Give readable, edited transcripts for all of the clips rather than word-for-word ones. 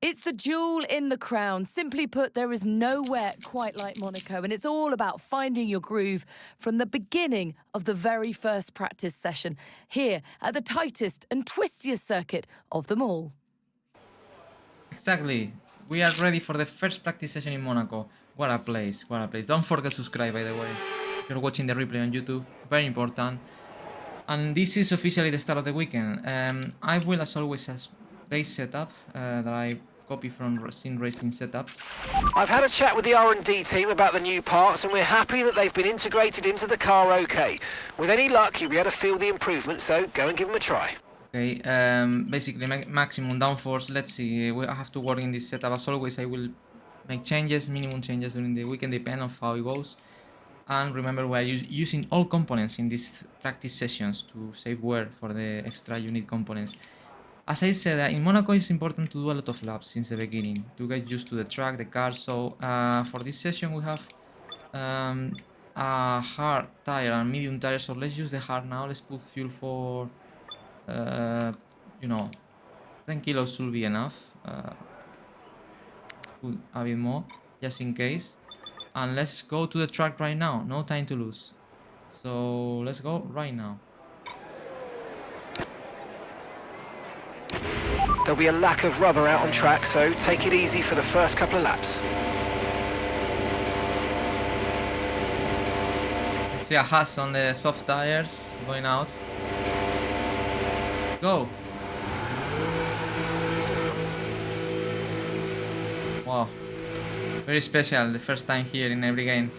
It's the jewel in the crown. Simply put, there is nowhere quite like Monaco, and it's all about finding your groove from the beginning of the very first practice session, here at the tightest and twistiest circuit of them all. Exactly. We are ready for the first practice session in Monaco. What a place, what a place. Don't forget to subscribe, by the way. If you're watching the replay on YouTube, very important. And this is officially the start of the weekend. I will, as always, have base setup that I copy from Sim Racing setups. I've had a chat with the R&D team about the new parts, and we're happy that they've been integrated into the car okay. With any luck, you'll be able to feel the improvement, so go and give them a try. Okay, basically maximum downforce. Let's see, I have to work in this setup. As always, I will make changes, minimum changes during the weekend, depending on how it goes. And remember, we are using all components in these practice sessions to save wear for the extra unit components. As I said, in Monaco it's important to do a lot of laps since the beginning to get used to the track, the car. So for this session we have a hard tire and medium tire. So let's use the hard now. Let's put fuel for, you know, 10 kilos should be enough. Put a bit more just in case. And let's go to the track right now. No time to lose. So let's go right now. There'll be a lack of rubber out on track, so take it easy for the first couple of laps. See a Haas on the soft tires going out. Go. Wow. Very special, the first time here in every game.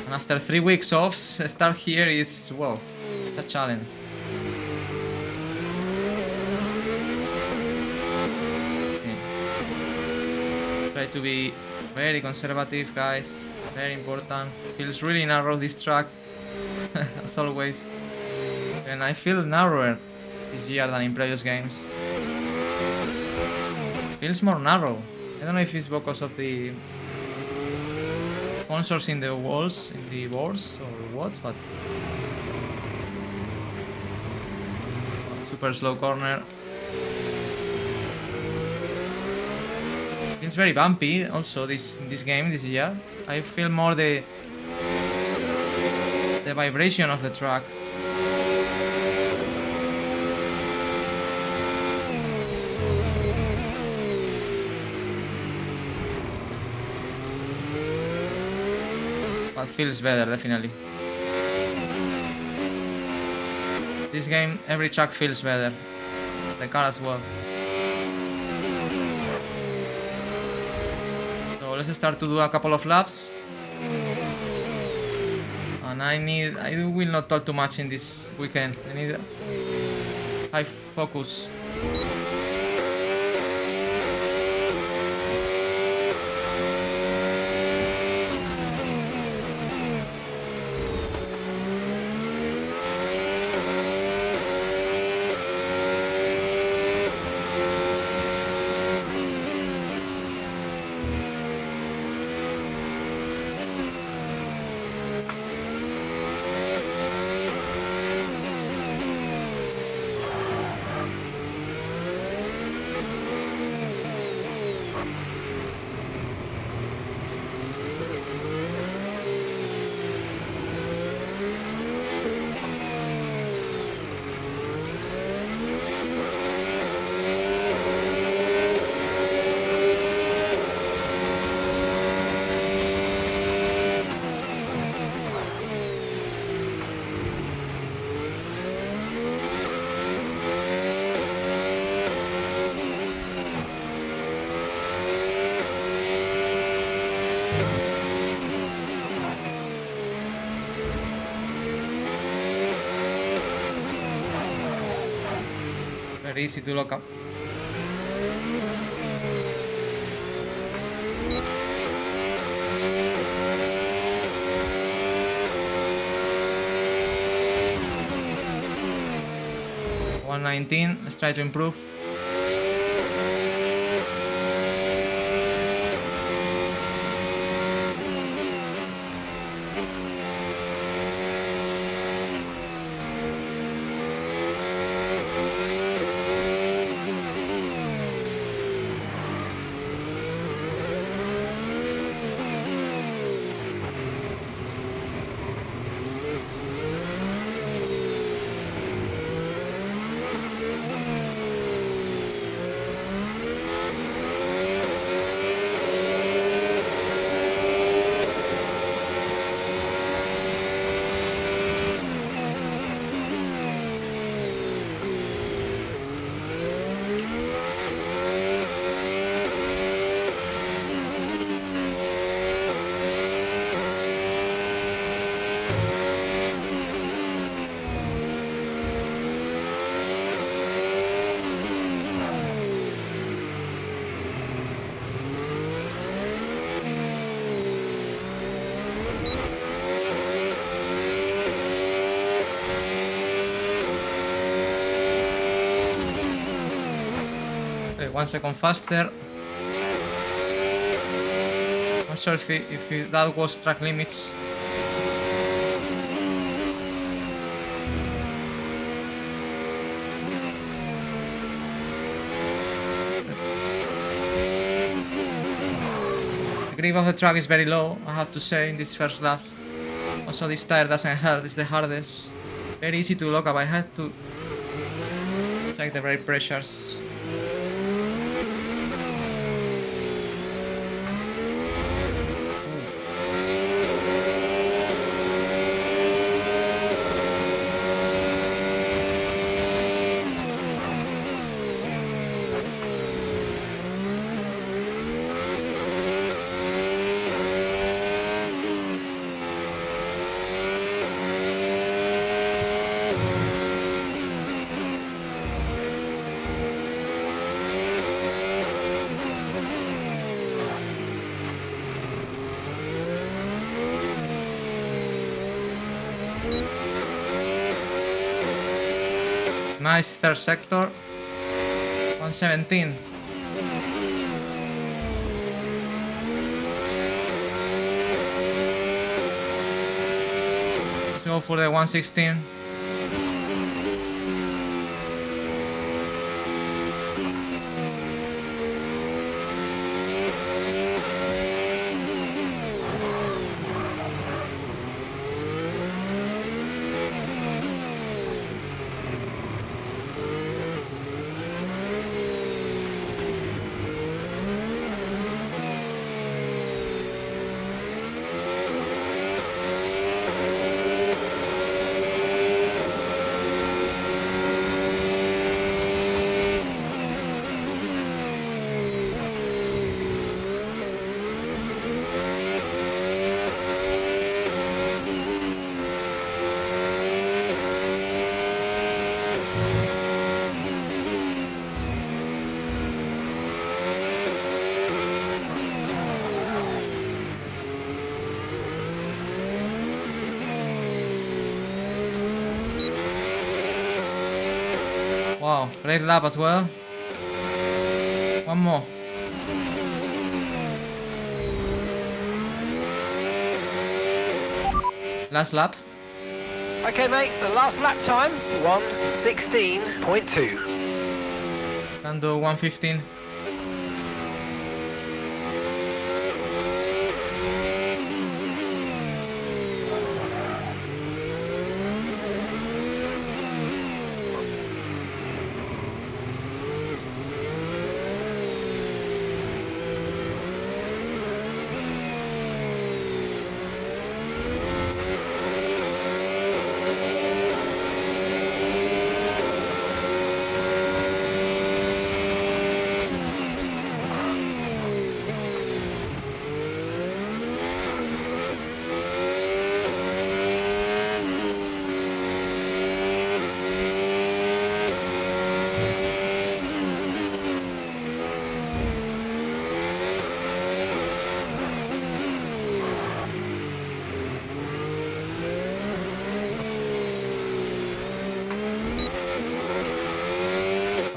And after 3 weeks off, start here is, wow, a challenge. Okay. Try to be very conservative, guys. Very important. Feels really narrow, this track, as always. And I feel narrower this year than in previous games. Feels more narrow. I don't know if it's because of the sponsors in the walls, in the boards, or what, but super slow corner. Feels very bumpy. Also, this game this year, I feel more the vibration of the track. But feels better, definitely. This game, every track feels better. The car as well. So let's start to do a couple of laps. And I will not talk too much in this weekend. I need high focus. Very easy to lock up. $119. Let's try to improve. 1 second faster. Not sure if that was track limits. The grip of the track is very low, I have to say, in these first laps. Also, this tire doesn't help, it's the hardest. Very easy to lock up, I had to check the brake pressures. Nice third sector. 117. Let's go for the 116. Wow, great lap as well. One more. Last lap. Okay, mate, the last lap time, 1:16.2. Can do 115.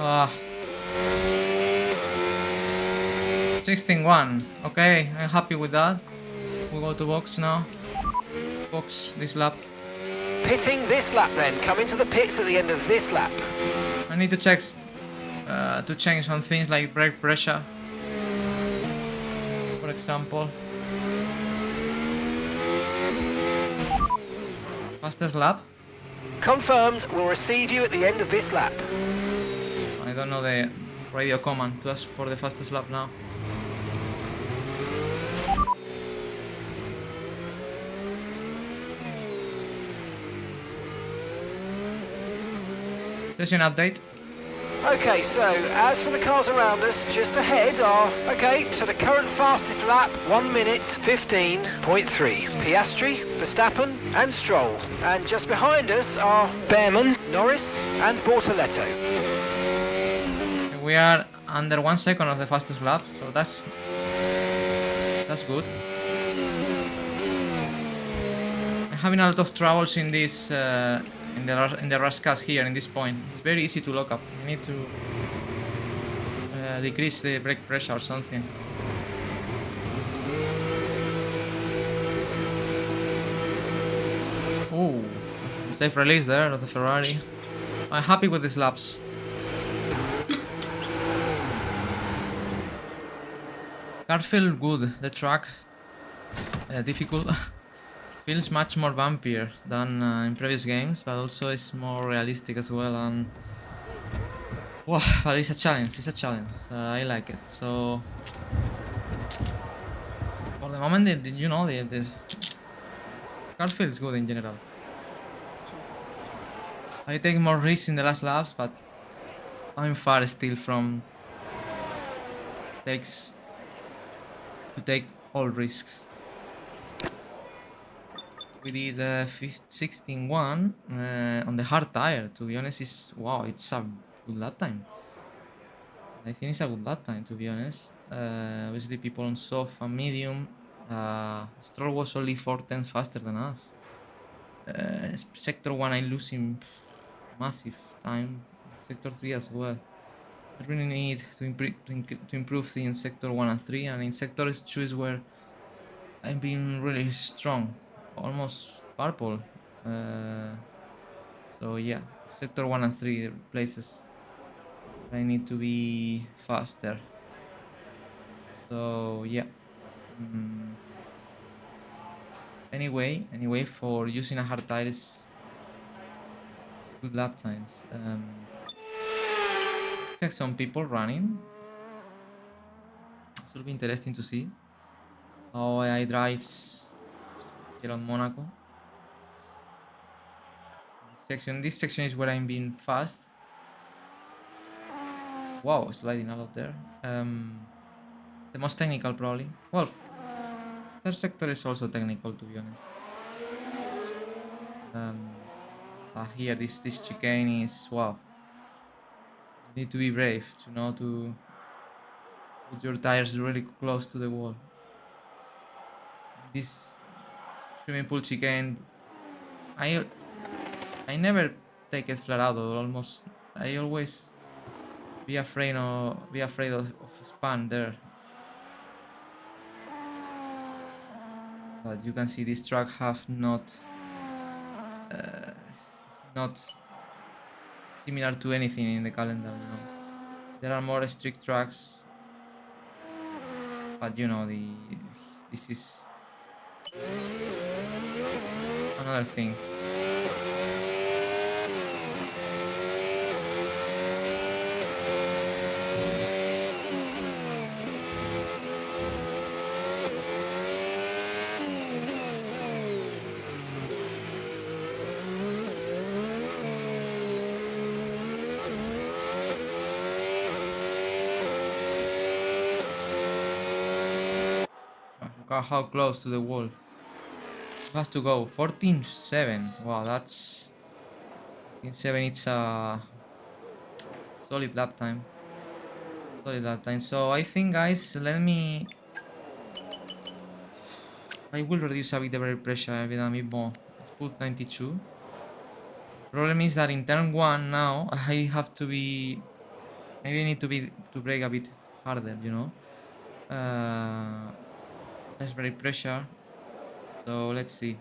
Ah. 16-1. Okay, I'm happy with that. We go to box now. Box this lap. Pitting this lap then, coming to the pits at the end of this lap. I need to check to change some things like brake pressure, for example. Fastest lap. Confirmed, we'll receive you at the end of this lap. I don't know the radio command to ask for the fastest lap now. Session update. Okay, so as for the cars around us, just ahead are, okay, so the current fastest lap, 1:15.3. Piastri, Verstappen and Stroll. And just behind us are Behrman, Norris and Bortoletto. We are under 1 second of the fastest lap, so that's good. I'm having a lot of troubles in this in the rush cast here in this point. It's very easy to lock up. You need to decrease the brake pressure or something. Oh, safe release there of the Ferrari. I'm happy with these laps. Car feel good. The track difficult. Feels much more bumpier than in previous games, but also it's more realistic as well. And wow, but it's a challenge. It's a challenge. I like it. So for the moment, the car feels good in general. I take more risks in the last laps, but I'm far still from takes to take all risks. We did 16-1 on the hard tire. To be honest, it's a good lap time. I think it's a good lap time, to be honest. Obviously, people on soft and medium. Stroll was only 4 tenths faster than us. Sector 1, I'm losing massive time. Sector 3 as well. I really need to improve things in Sector 1 and 3, and in Sector 2 is where I'm being really strong. Almost purple. So yeah, Sector 1 and 3 places I need to be faster. So yeah. Anyway, for using a hard tire is good lap times. Check some people running. It will be interesting to see how AI drives here on Monaco. This section is where I'm being fast. Wow, sliding a lot there. The most technical probably. Well, third sector is also technical, to be honest. Here this chicane is wow. You need to be brave to know to put your tires really close to the wall. This swimming pool chicane, I never take it flat out, or almost. I always be afraid of span there. But you can see this track have not it's not similar to anything in the calendar, you know. There are more strict tracks, but you know this is another thing. Look at how close to the wall. You have to go 14.7. Wow, that's 14.7. It's a solid lap time. So I think, guys, I will reduce a bit the brake pressure a bit more. Let's put 92. Problem is that in turn 1 now I have to be. Maybe I need to brake a bit harder, you know. Less brake pressure. So let's see.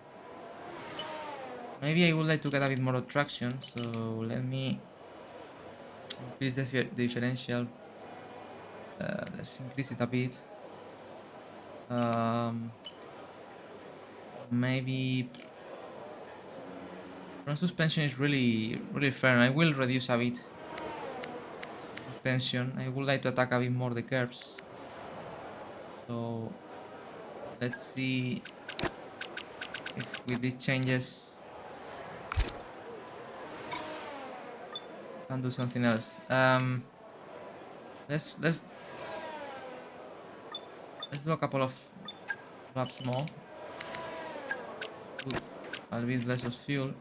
Maybe I would like to get a bit more traction. So let me increase the differential. Let's increase it a bit. Maybe front suspension is really firm. I will reduce a bit suspension. I would like to attack a bit more the curves. So let's see if with these changes I can do something else. Let's do a couple of laps more. Put a bit less of fuel.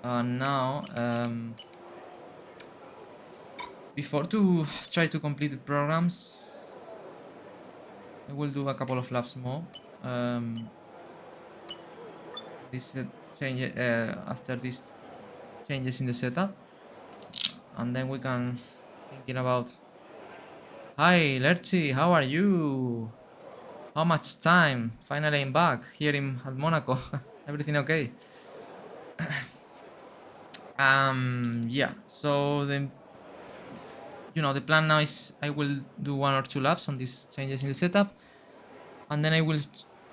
Now, before to try to complete the programs, I will do a couple of laps more. This change after these changes in the setup, and then we can thinking about. Hi, Lerchi, how are you? How much time? Finally, I'm back here at Monaco. Everything okay? Yeah. So the plan now is I will do 1 or 2 laps on these changes in the setup, and then I will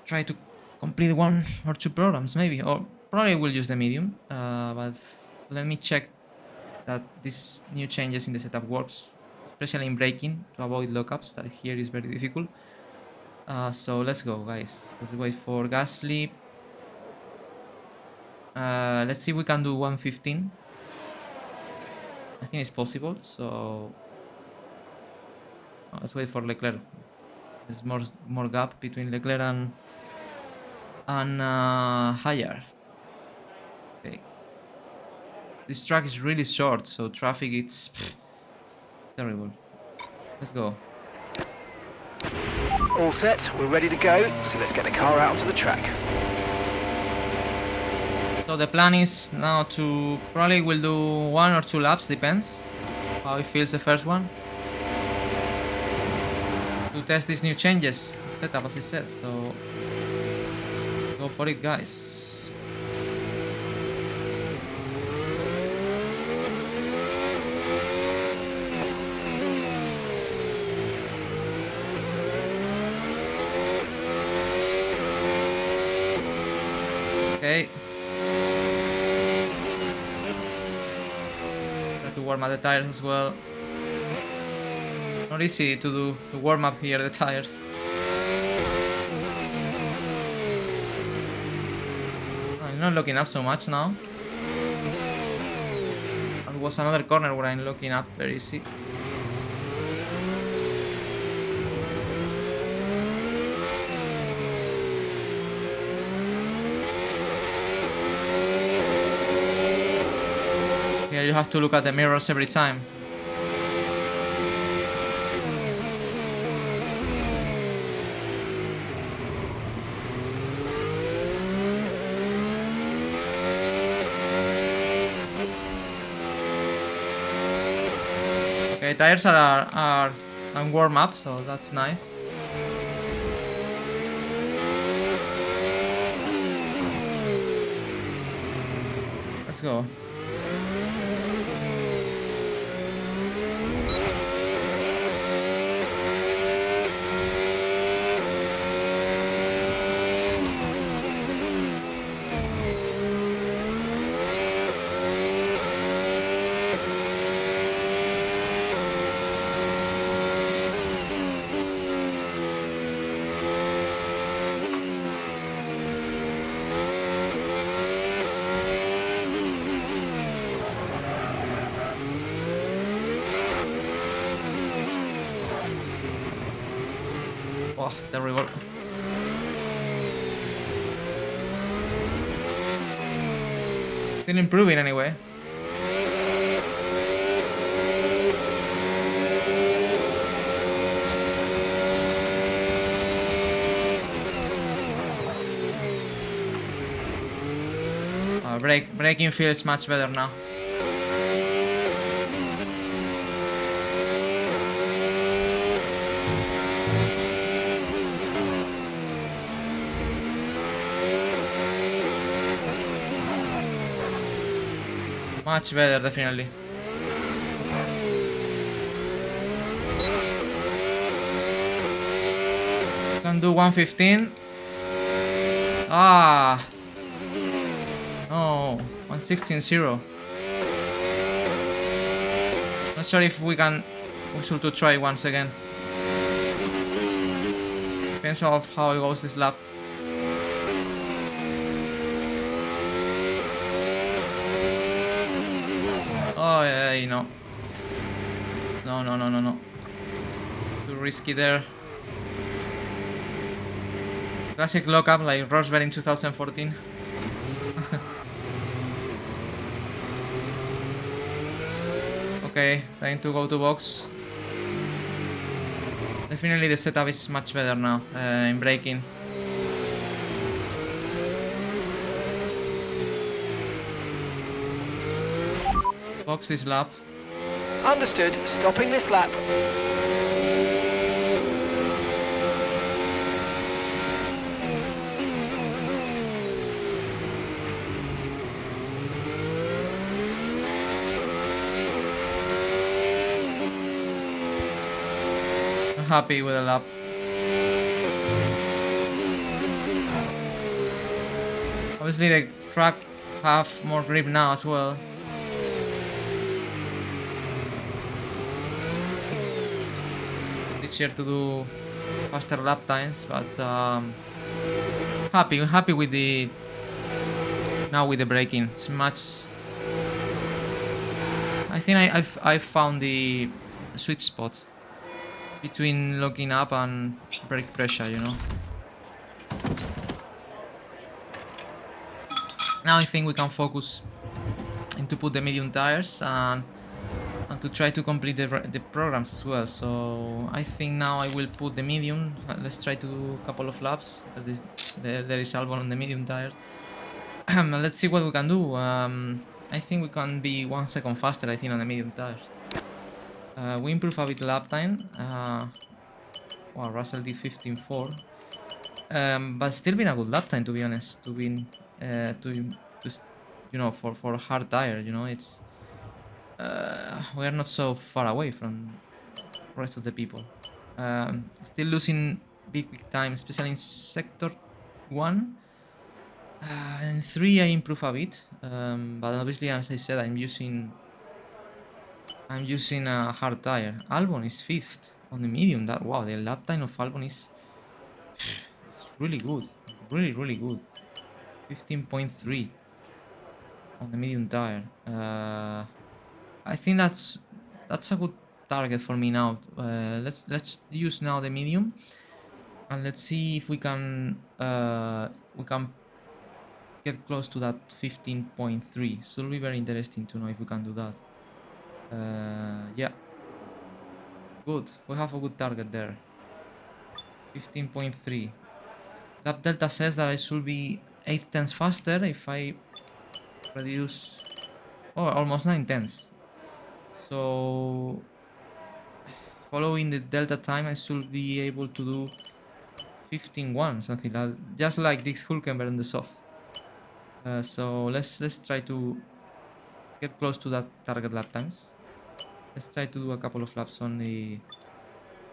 try to complete 1 or 2 programs, maybe, or probably I will use the medium. But let me check that these new changes in the setup works, especially in braking to avoid lockups. That here is very difficult. So let's go, guys. Let's wait for gas sleep. Let's see if we can do 1:15. I think it's possible. So let's wait for Leclerc. There's more gap between Leclerc and Hayar. Okay. This track is really short, so traffic it's terrible. Let's go. All set, we're ready to go, so let's get the car out onto the track. So the plan is now to probably will do 1 or 2 laps, depends how it feels the first one, to test these new changes setup, as I said. So go for it, guys. Okay. Got to warm up the tires as well. Not easy to warm up here the tires. I'm not looking up so much now. That was another corner where I'm looking up very easy. Here you have to look at the mirrors every time. Okay, tires are warm up, so that's nice. Let's go. Oh, terrible. Still improving anyway. Braking feels much better now. Much better, definitely. Can do 1:15. Ah. No, 1:16.0. Not sure if we should to try once again. Depends on how it goes this lap. Oh yeah, you know. No. Too risky there. Classic lockup like Rosberg in 2014. Okay, trying to go to box. Definitely the setup is much better now in braking. Box this lap. Understood. Stopping this lap. I'm happy with the lap. Obviously the track have more grip now as well. Easier to do faster lap times, but happy with the now with the braking. It's much. I think I found the sweet spot between locking up and brake pressure, you know. Now I think we can focus into put the medium tires and to try to complete the programs as well. So I think now I will put the medium. Let's try to do a couple of laps. There is Albon on the medium tire. Let's see what we can do. I think we can be 1 second faster, I think, on the medium tires. We improve a bit lap time. Wow, Russell did 15.4. But still been a good lap time, to be honest. To be you know, for a hard tire, you know, it's we are not so far away from the rest of the people. Still losing big time, especially in sector 1. In 3 I improve a bit, but obviously, as I said, I'm using a hard tire. Albon is 5th on the medium. That wow, the lap time of Albon is it's really good, really good. 15.3 on the medium tire. I think that's a good target for me now. Let's use now the medium, and let's see if we can get close to that 15.3. So it'll be very interesting to know if we can do that. Yeah, good. We have a good target there. 15.3. Lap delta says that I should be 8 tenths faster if I reduce, almost 9 tenths. So following the delta time, I should be able to do 15.1, something like just like Dick Hulkenberg in the soft. So let's try to get close to that target lap times. Let's try to do a couple of laps on the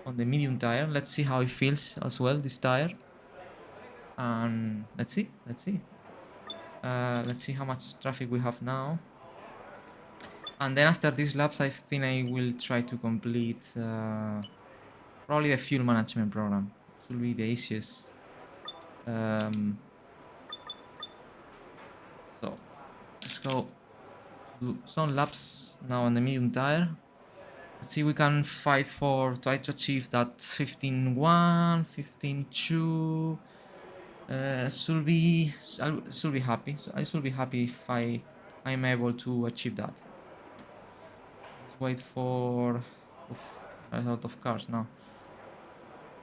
medium tire. Let's see how it feels as well, this tire. And let's see how much traffic we have now. And then after these laps, I think I will try to complete probably the fuel management program. It will be the easiest. So let's go do some laps now on the medium tire. Let's see if we can fight for try to achieve that 15.1, 15.2. Should be happy. So I should be happy if I'm able to achieve that. Let's wait for. There's a lot of cars now.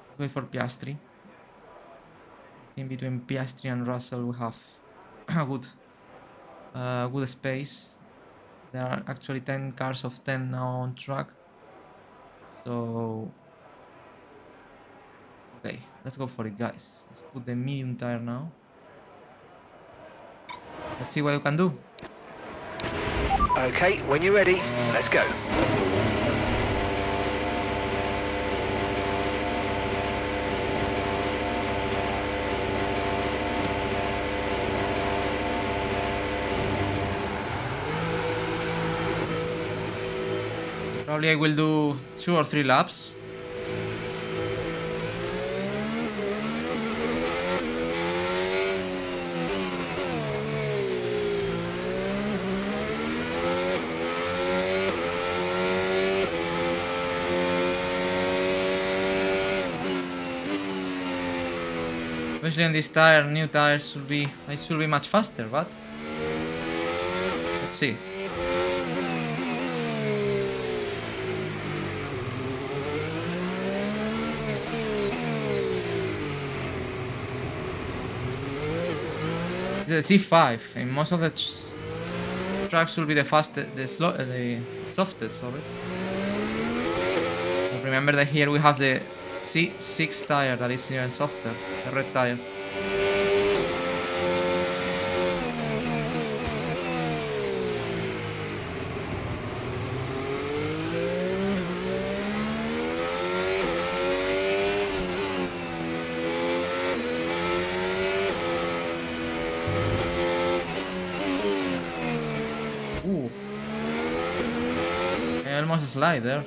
Let's wait for Piastri. I think between Piastri and Russell we have a good space. There are actually 10 cars of 10 now on track. So okay, let's go for it, guys. Let's put the medium tire now. Let's see what you can do. Okay, when you're ready, let's go. Probably I will do 2 or 3 laps. Especially on this tire, new tires I should be much faster, but let's see. The C5 and most of the tracks will be the fastest, the softest, sorry. Remember that here we have the C6 tire that is even softer, the red tire. Ooh. I almost slide there.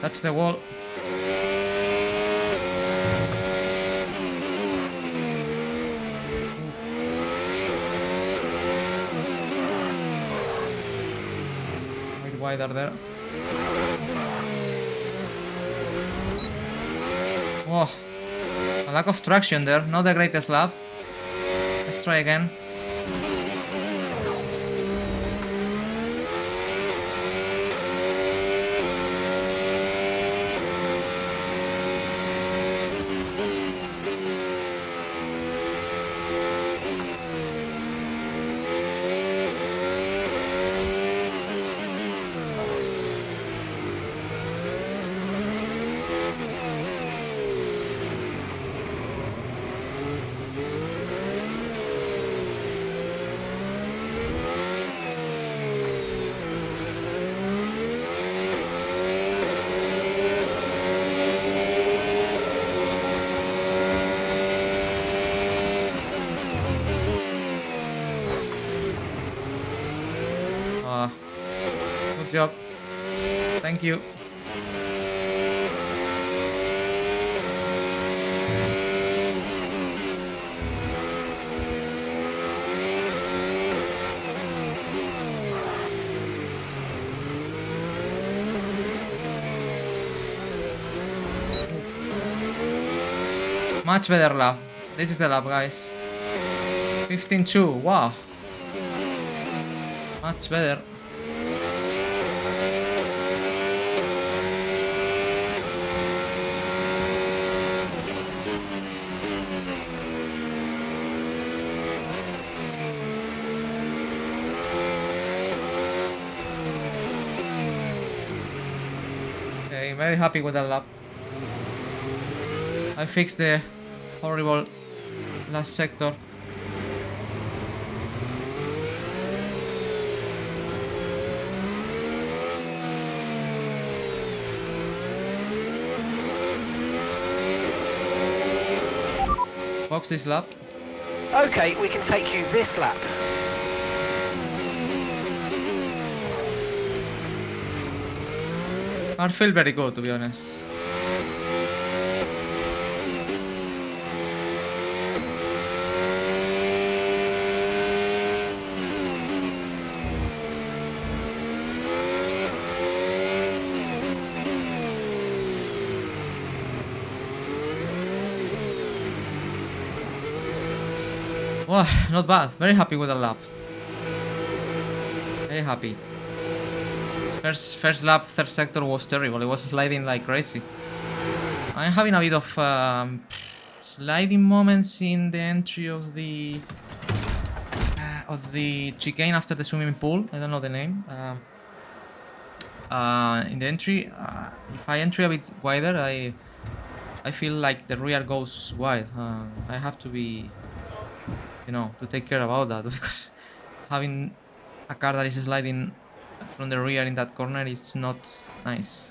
That's the wall. A bit wider there. Whoa. A lack of traction there. Not the greatest lap. Let's try again. Good job. Thank you. Much better lap. This is the lap, guys. 15.2. Wow. Much better. Okay, very happy with that lap. I fixed the horrible last sector. Box this lap. Okay, we can take you this lap. I feel very good, to be honest. Wow, not bad. Very happy with the lap. Very happy. First lap, third sector was terrible. It was sliding like crazy. I'm having a bit of sliding moments in the entry of the chicane after the swimming pool. I don't know the name. In the entry, if I enter a bit wider, I feel like the rear goes wide. I have to be, to take care about that because having a car that is sliding from the rear in that corner is not nice.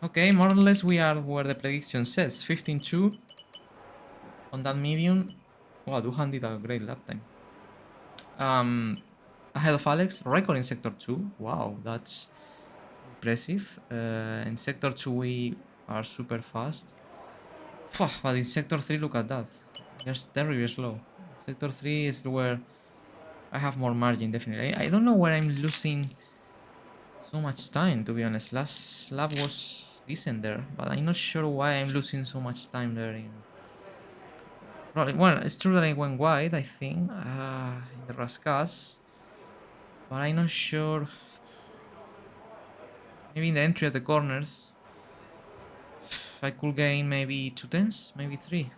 Okay, more or less we are where the prediction says. 15.2 on that medium. Wow, Duhan did a great lap time. Ahead of Alex, record in sector 2. Wow, that's impressive. In sector 2 we are super fast. But in sector 3, look at that. Just terribly slow. Sector 3 is where I have more margin, definitely. I don't know where I'm losing so much time, to be honest. Last lap was decent there, but I'm not sure why I'm losing so much time there. Probably, well, it's true that I went wide, I think, in the Raskas, but I'm not sure. Maybe in the entry of the corners, I could gain maybe 2 tenths, maybe 3.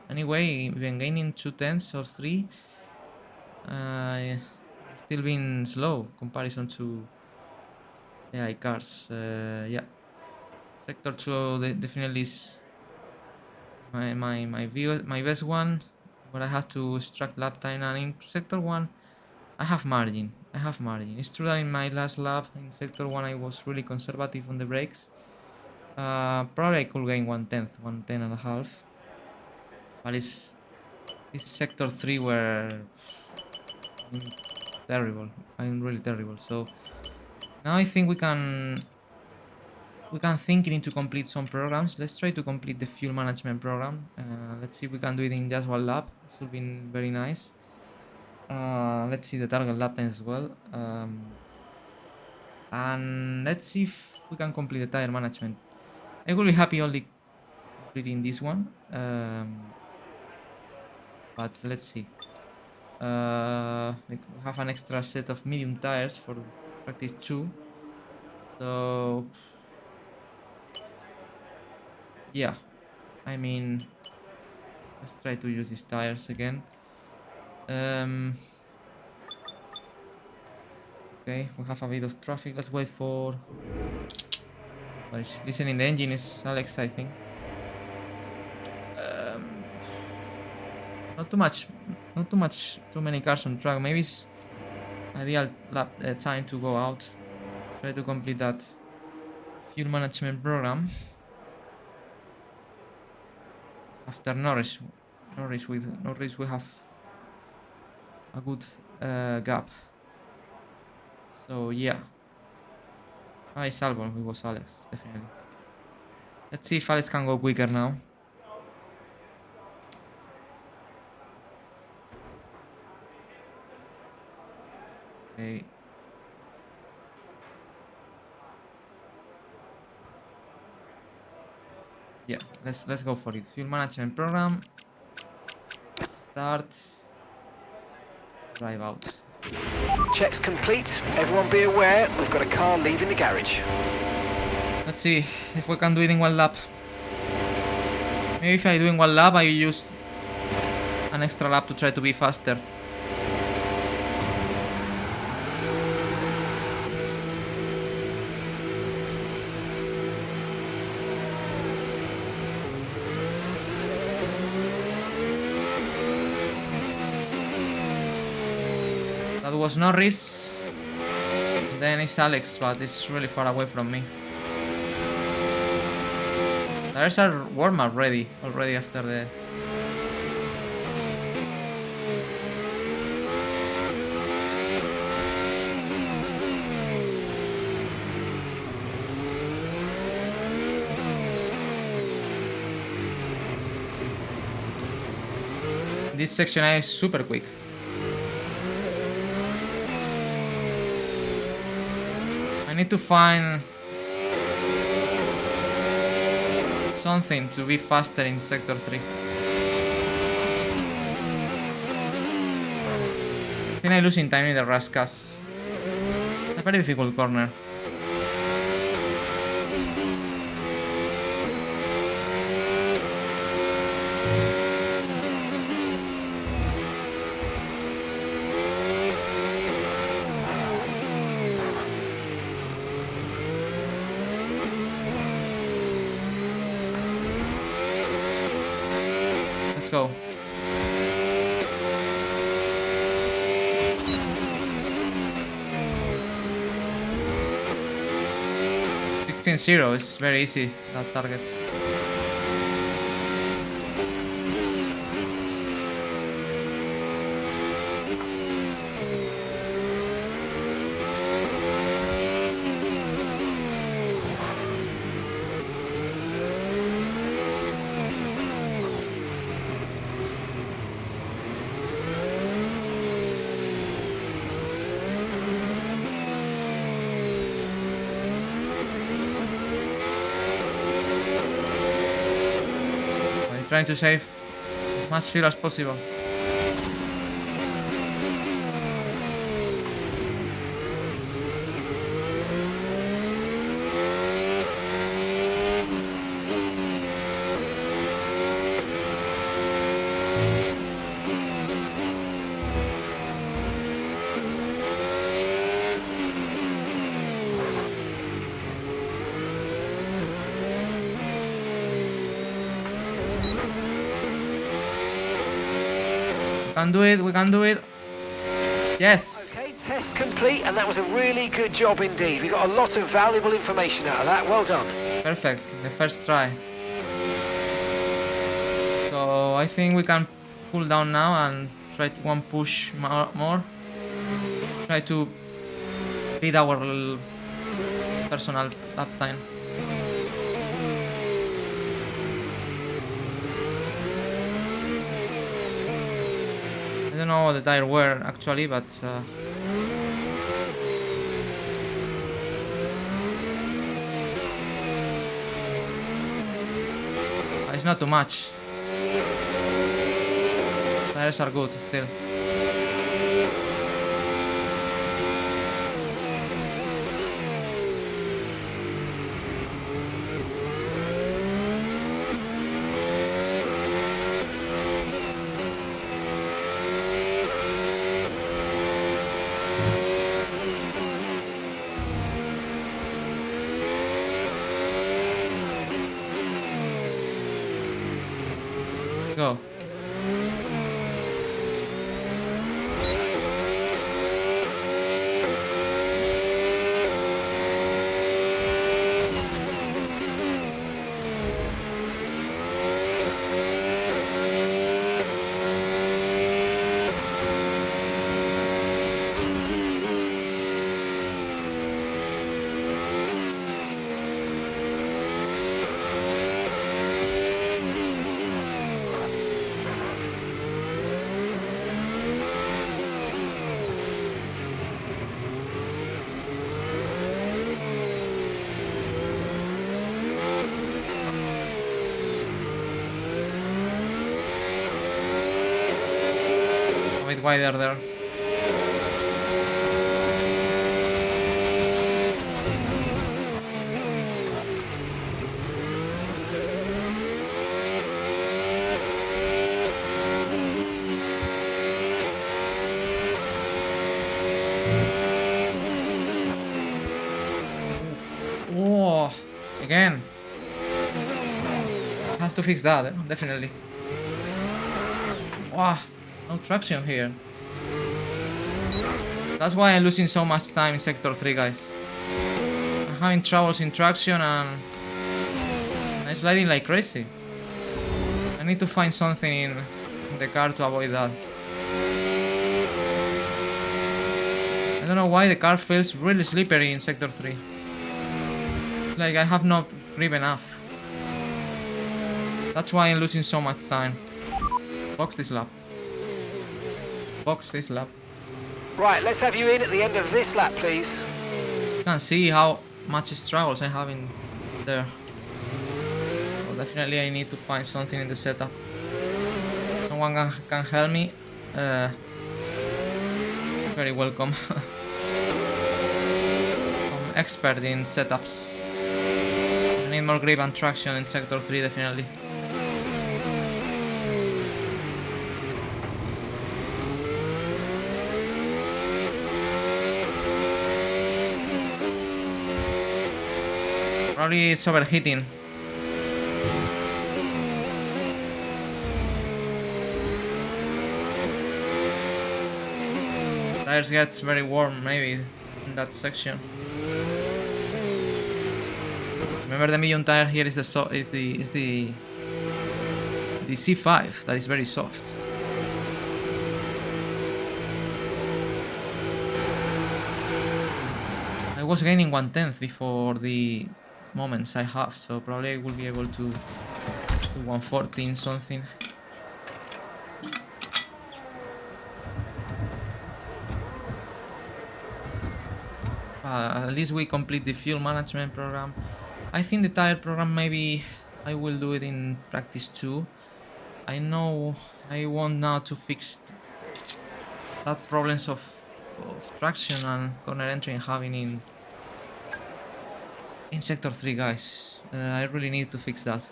Anyway, even gaining 2 tenths or 3, still being slow comparison to AI cars. Yeah, sector 2 definitely is my best one, but I have to extract lap time, and in sector 1 I have margin. It's true that in my last lap in sector 1 I was really conservative on the brakes. Probably I could gain 1/10, 1/10.5. But it's sector 3 where I'm terrible. I'm really terrible. So now I think we can think into complete some programs. Let's try to complete the fuel management program. Let's see if we can do it in just one lap. This will be very nice. Let's see the target lap times as well. And let's see if we can complete the tire management. I will be happy only completing this one. But let's see. We have an extra set of medium tires for practice 2. So yeah, I mean, let's try to use these tires again. Okay, we have a bit of traffic. Let's wait for... listening the engine is Alex, I think. Not too many cars on track. Maybe it's ideal time to go out. Try to complete that fuel management program. After Norris we have a good gap. So yeah. It's Albon, it was Alex, definitely. Let's see if Alex can go quicker now. Okay. Yeah, let's go for it. Fuel management program. Start. Drive out. Checks complete. Everyone be aware, we've got a car leaving the garage. Let's see if we can do it in one lap. Maybe if I do in one lap, I use an extra lap to try to be faster. That was Norris. Then it's Alex, but it's really far away from me. Tires are warm already after the... This section is super quick. I need to find something to be faster in sector 3. I think I'm losing time in the Raskas. It's a very difficult corner. Go. 16-0 is very easy, that target. Trying to save as much fuel as possible. We can do it, we can do it. Yes! Okay, test complete, and that was a really good job indeed. We got a lot of valuable information out of that. Well done. Perfect, the first try. So I think we can cool down now and try one push more. Try to beat our personal lap time. I don't know what the tire were actually, but it's not too much. Tires are good still. Go. A bit wider there. Oh, again. Have to fix that, definitely. Wow, no traction here. That's why I'm losing so much time in Sector 3, guys. I'm having troubles in traction and I'm sliding like crazy. I need to find something in the car to avoid that. I don't know why the car feels really slippery in Sector 3. Like I have not grip enough. That's why I'm losing so much time. Box this lap. Box this lap. Right, let's have you in at the end of this lap, please. You can see how much struggles I have in there. So definitely I need to find something in the setup. Someone can help me. Very welcome. I'm expert in setups. I need more grip and traction in Sector 3 definitely. Probably it's overheating. Tires gets very warm maybe in that section. Remember, the medium tire here is the C5 that is very soft. I was gaining 1/10 before the moments I have, so probably I will be able to do 114 something. At least we complete the fuel management program. I think the tire program, maybe I will do it in practice too. I know I want now to fix that problems of traction and corner entry having in sector 3, guys. I really need to fix that.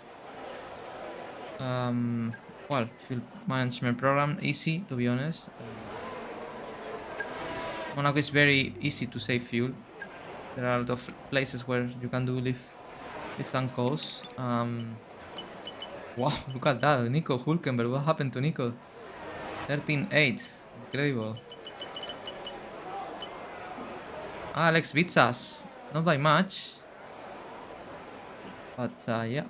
Well, fuel management program, easy to be honest. Monaco is very easy to save fuel. There are a lot of places where you can do lift and coast. Wow, look at that, Nico Hulkenberg. What happened to Nico? 13.8, incredible. Alex beats us, not by much, but yeah,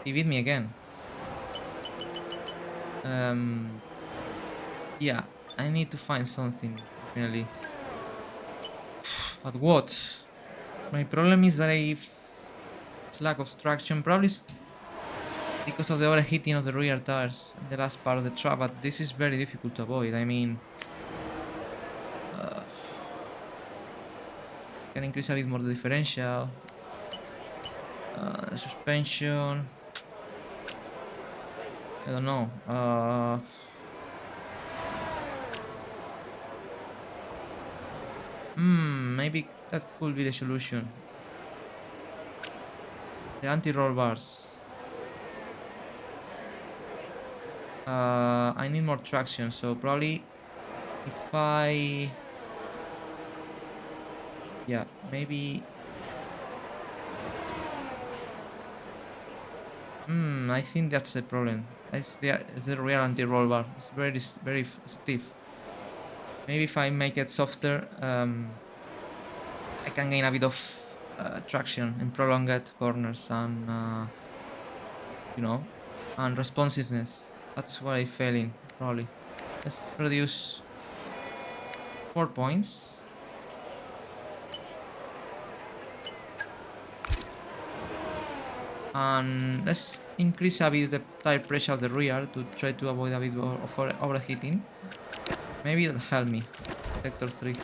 he beat me again. Yeah, I need to find something, definitely. But what? My problem is that it's lack of traction, probably because of the overheating of the rear tires in the last part of the track, but this is very difficult to avoid. I mean, can increase a bit more the differential, suspension. I don't know. Maybe that could be the solution. The anti-roll bars. I need more traction, so probably if yeah, maybe. I think that's the problem. It's the real anti-roll bar. It's very stiff. Maybe if I make it softer, I can gain a bit of traction in prolonged corners and you know, and responsiveness. That's what I fail in, probably. Let's reduce 4 points. And let's increase a bit the tire pressure of the rear to try to avoid a bit of overheating. Maybe it'll help me. Sector 3.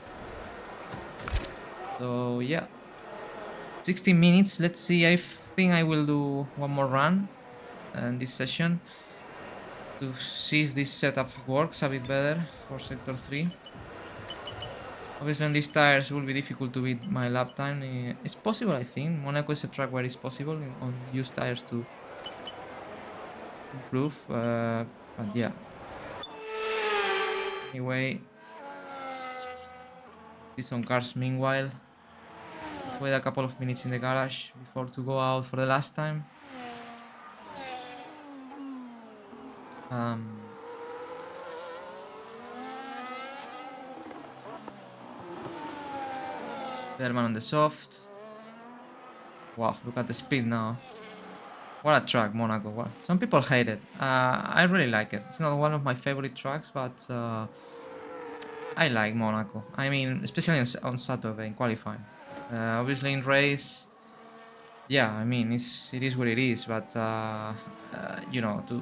So yeah, 16 minutes. Let's see. I think I will do one more run in this session to see if this setup works a bit better for sector 3. Obviously on these tires it will be difficult to beat my lap time. It's possible, I think. Monaco is a track where it's possible on used tires to improve, but yeah. Anyway, see some cars meanwhile. Wait a couple of minutes in the garage before to go out for the last time. Derman on the soft. Wow, look at the speed now. What a track, Monaco. What? Some people hate it. I really like it. It's not one of my favorite tracks, but I like Monaco. I mean, especially on Saturday in qualifying. Obviously in race, yeah, I mean, it is what it is. But you know, to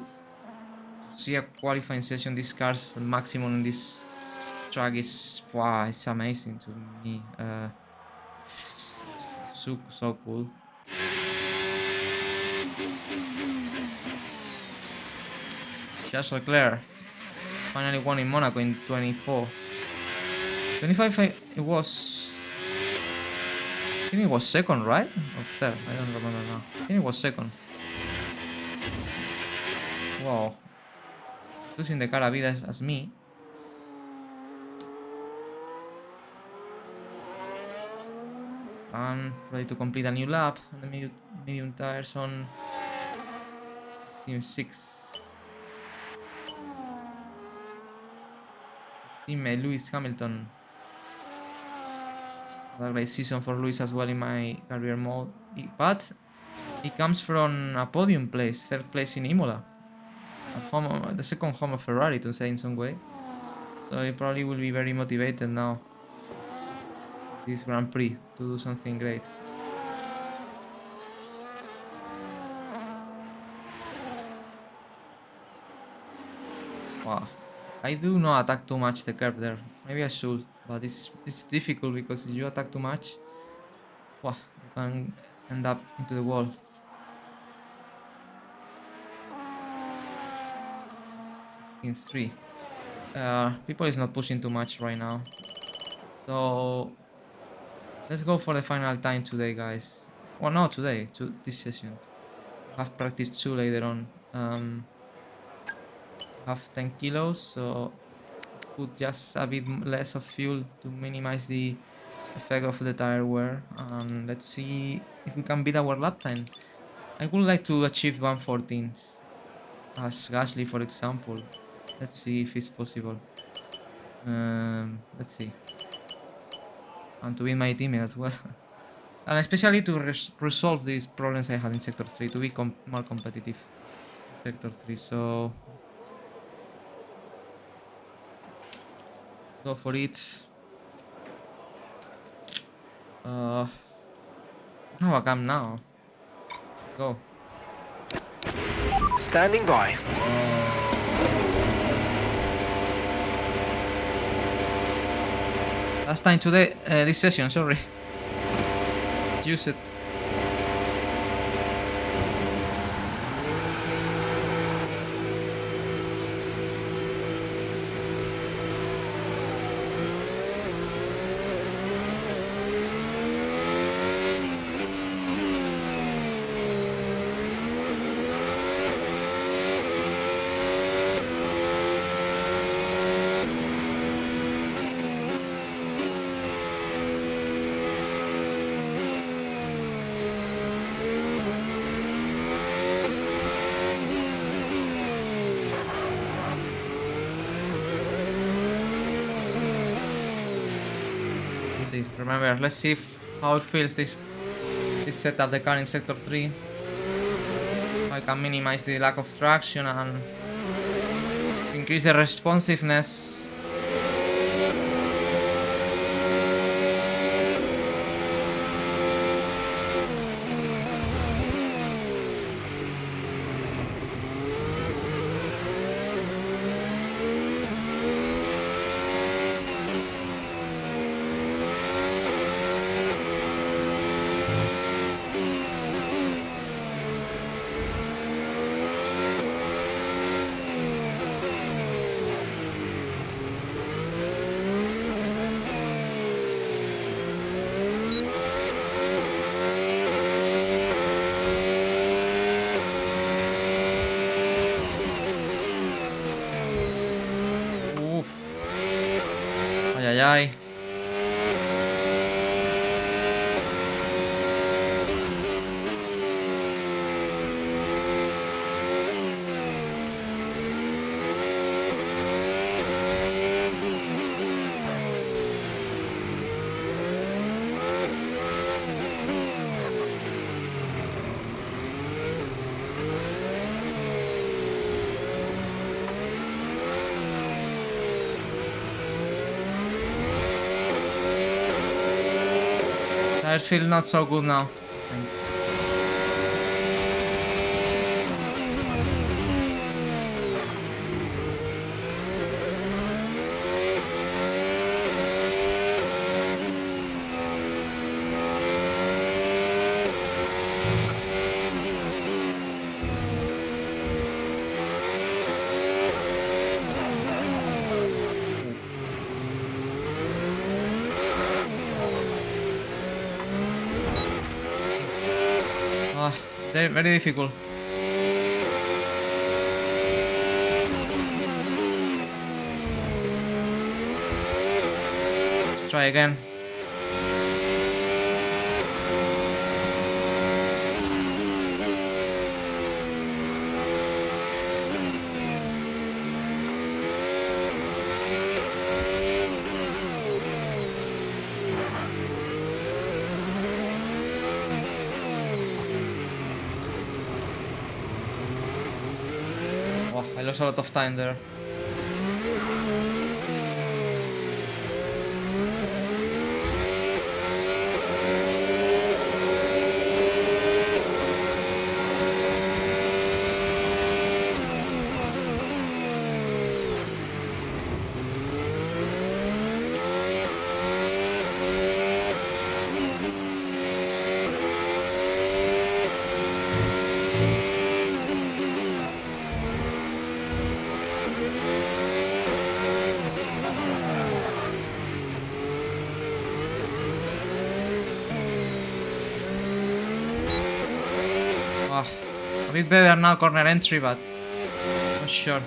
see a qualifying session, these cars maximum in this track is, wow, it's amazing to me. So cool. Charles Leclerc finally won in Monaco in 24. 25, it was. I think it was second, right? Or third? I don't remember now. I think it was second. Wow. Losing the car a bit as me. And ready to complete a new lap on the medium tires on Team 6. His teammate Lewis Hamilton A great season for Luis as well in my career mode. But he comes from a podium place, third place in Imola. The second home of Ferrari, to say in some way. So he probably will be very motivated now. This Grand Prix to do something great. Wow. I do not attack too much the curb there. Maybe I should, but it's difficult because if you attack too much, wow, you can end up into the wall. 16-3. People is not pushing too much right now. So let's go for the final time today, guys. Well, not today, to this session. Have practice 2 later on. Have 10 kilos, so let's put just a bit less of fuel to minimize the effect of the tire wear. And let's see if we can beat our lap time. I would like to achieve 1:14 as Gasly, for example. Let's see if it's possible. Let's see. And to beat my teammate as well. And especially to resolve these problems I had in Sector 3, to be more competitive in Sector 3. So let's go for it. How I come now? Let's go. Standing by. Last time today, this session, sorry. Use it. See. Remember, let's see how it feels this setup, the car in Sector 3. I can minimize the lack of traction and increase the responsiveness. Ay, ay, ay. Tires feel not so good now. They're very difficult. Let's try again. Oh, I lost a lot of time there. Ah, a bit better now, corner entry, but not sure.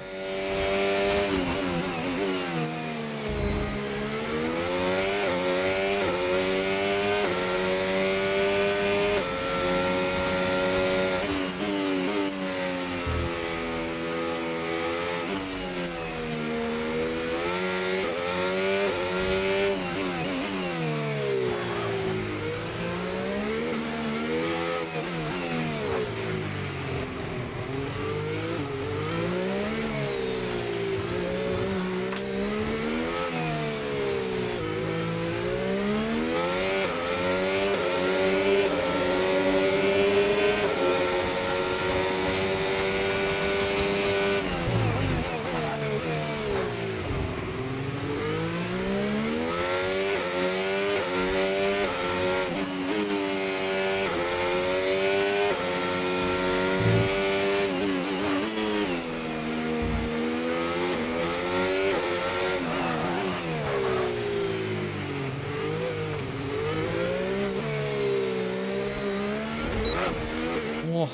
Whoa.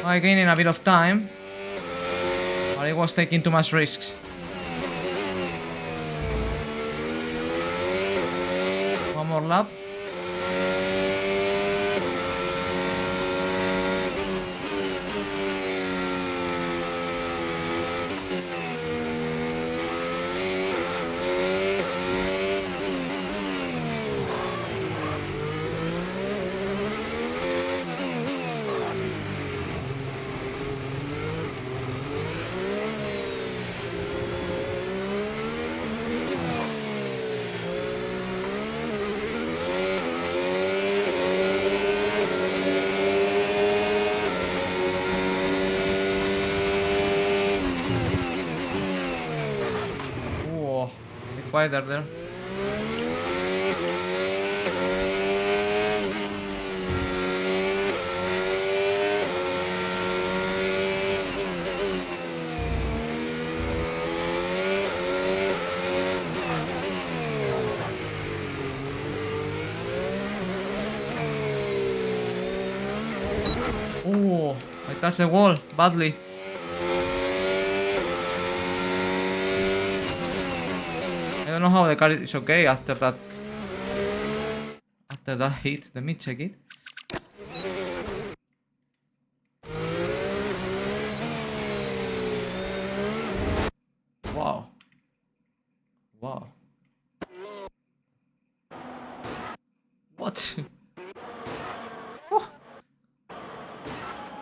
I gaining a bit of time, but I was taking too much risks. One more lap. Whoa, a bit wider there. Oh, I touched the wall badly. I don't know how the car is okay after that. After that hit, let me check it. Wow. Wow. What?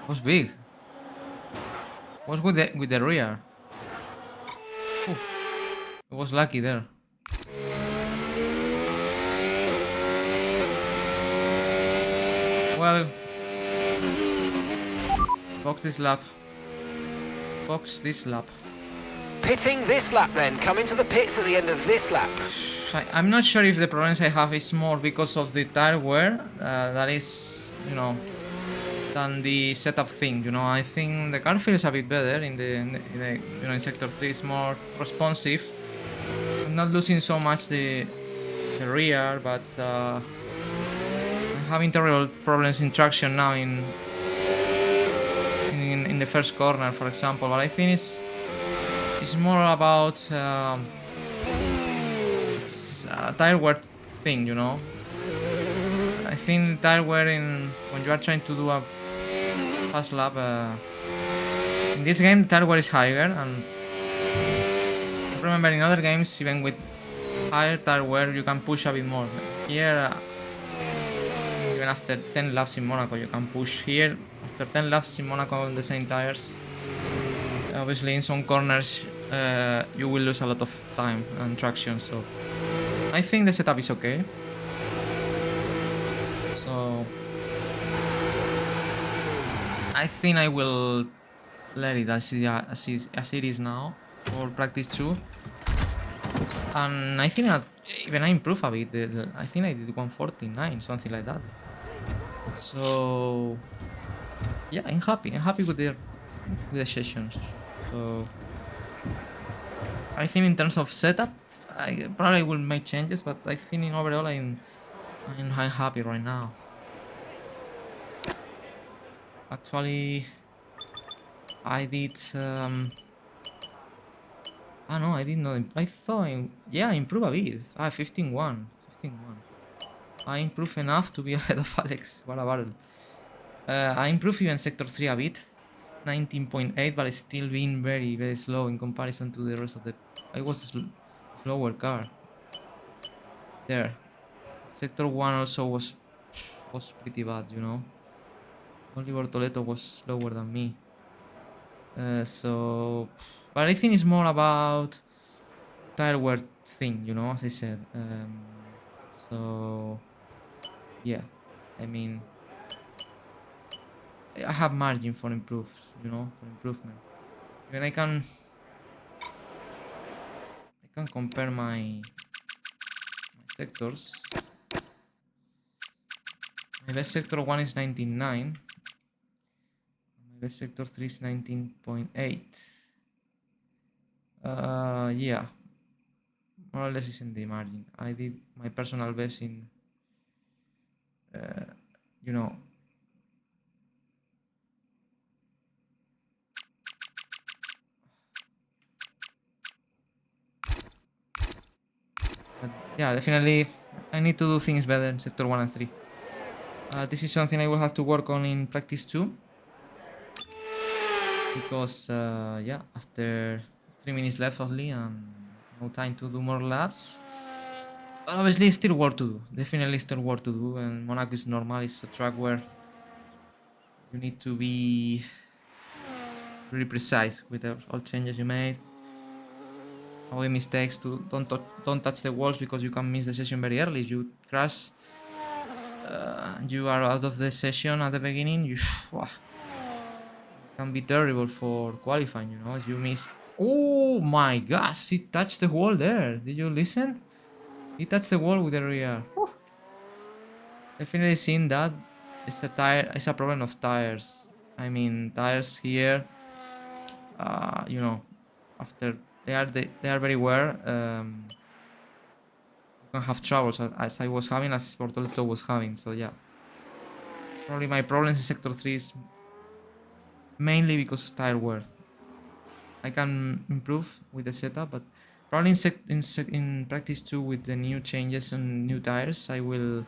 Was big. Was with the rear. Oof. I was lucky there. Well, box this lap. Box this lap. Pitting this lap then. Come into the pits at the end of this lap. I'm not sure if the problems I have is more because of the tire wear, that is, you know, than the setup thing. You know, I think the car feels a bit better in the you know, in sector 3 is more responsive. I'm not losing so much the rear, but I'm having terrible problems in traction now in the first corner, for example. But I think it's more about a tire wear thing, you know. I think tire wearing when you are trying to do a fast lap, in this game the tire wear is higher, and I remember in other games even with higher tire wear you can push a bit more. Here, even after 10 laps in Monaco you can push. Here, after 10 laps in Monaco on the same tires, Obviously, in some corners, you will lose a lot of time and traction. So I think the setup is okay. So I think I will let it as it is now for practice 2. And I think that even I improved a bit. I think I did 149, something like that. So yeah, I'm happy. I'm happy with the sessions. So I think in terms of setup, I probably will make changes, but I think in overall I'm happy right now. Actually, I did ah no, I did not. I thought I improved a bit. 15-1. 15-1. I improved enough to be ahead of Alex. What a barrel. I improved even sector 3 a bit. 19.8, but it's still being very, very slow in comparison to the rest of the... I was a slower car. There. Sector 1 also was pretty bad, you know. Only Bortoleto was slower than me. So... But I think it's more about tire wear thing, you know, as I said. So... Yeah. I mean... I have margin for you know, for improvement. Even I can compare my sectors. My best sector 1 is 19.9. My best sector 3 is 19.8. Yeah. More or less is in the margin. I did my personal best in, you know, but yeah, definitely I need to do things better in sector 1 and 3. This is something I will have to work on in practice 2. Because, yeah, after 3 minutes left only and no time to do more laps. But obviously, still work to do. Definitely still work to do. And Monaco is normal. It's a track where you need to be really precise with all changes you made. Avoid mistakes. Don't touch the walls because you can miss the session very early. If you crash, you are out of the session at the beginning. You can be terrible for qualifying. You know, if you miss. Oh my gosh! He touched the wall there. Did you listen? He touched the wall with the rear. Definitely seen that. It's a problem of tires. I mean, tires here. You know, after they are very wear. You can have troubles as I was having, as Bortoleto was having. So yeah, probably my problems in sector 3 is mainly because of tire wear. I can improve with the setup, but probably in practice 2 with the new changes and new tires, I will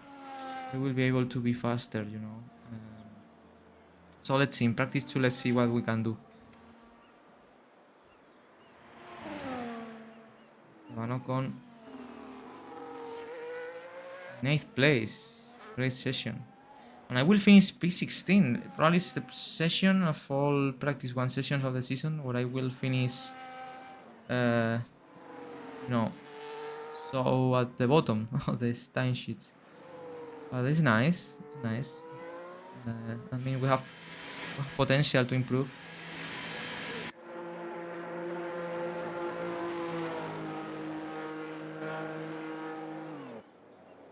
be able to be faster, you know. So let's see, in practice 2, let's see what we can do. Esteban Ocon in 8th place. Great session. And I will finish P16. Probably it's the session of all practice 1 sessions of the season where I will finish, you know, so at the bottom of the time sheets. But it's nice. It's nice. I mean, we have potential to improve.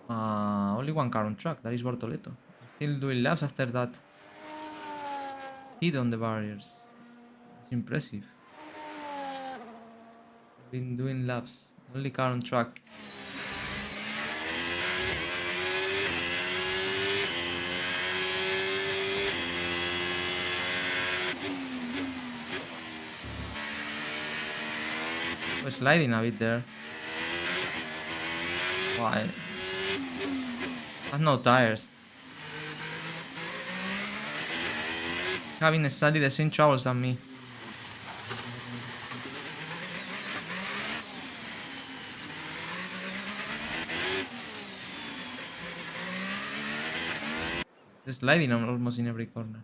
Only one car on track. That is Bortoleto. Still doing laps after that hit on the barriers. It's impressive. Still been doing laps. Only car on track. We're sliding a bit there. Why? I have no tires. Having exactly the same troubles than me. It's sliding almost in every corner.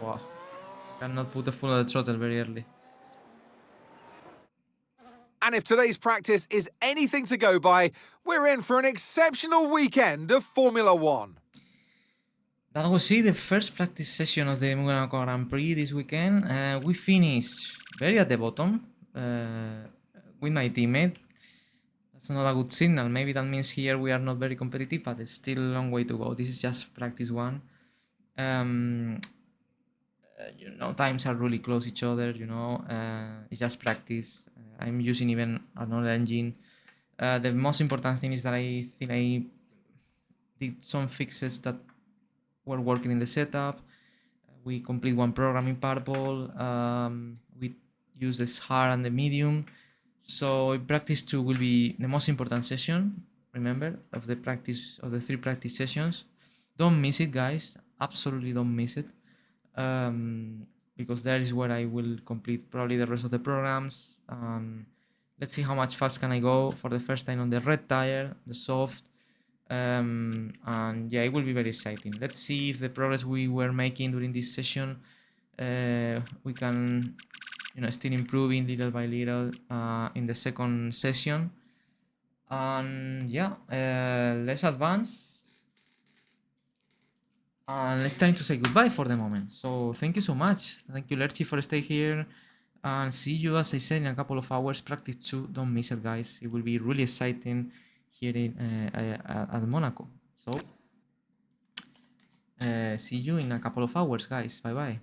Wow. Cannot put the foot on the throttle very early. And if today's practice is anything to go by, we're in for an exceptional weekend of Formula One. That was it, the first practice session of the MONACO Grand Prix this weekend. We finished very at the bottom with my teammate. That's not a good signal. Maybe that means here we are not very competitive, but it's still a long way to go. This is just practice one. Times are really close each other, it's just practice. I'm using even another engine. The most important thing is that I think I did some fixes that were working in the setup. We complete one program in purple. We use the hard and the medium. So practice 2 will be the most important session, remember, of the 3 practice sessions. Don't miss it, guys. Absolutely don't miss it. Because that is where I will complete probably the rest of the programs. Let's see how much fast can I go for the first time on the red tire, the soft. And yeah, it will be very exciting. Let's see if the progress we were making during this session, we can, still improving little by little in the second session. And yeah, let's advance. And it's time to say goodbye for the moment. So thank you so much. Thank you, Lerchi, for staying here. And see you, as I said, in a couple of hours. Practice 2. Don't miss it, guys. It will be really exciting here at Monaco. So see you in a couple of hours, guys. Bye-bye.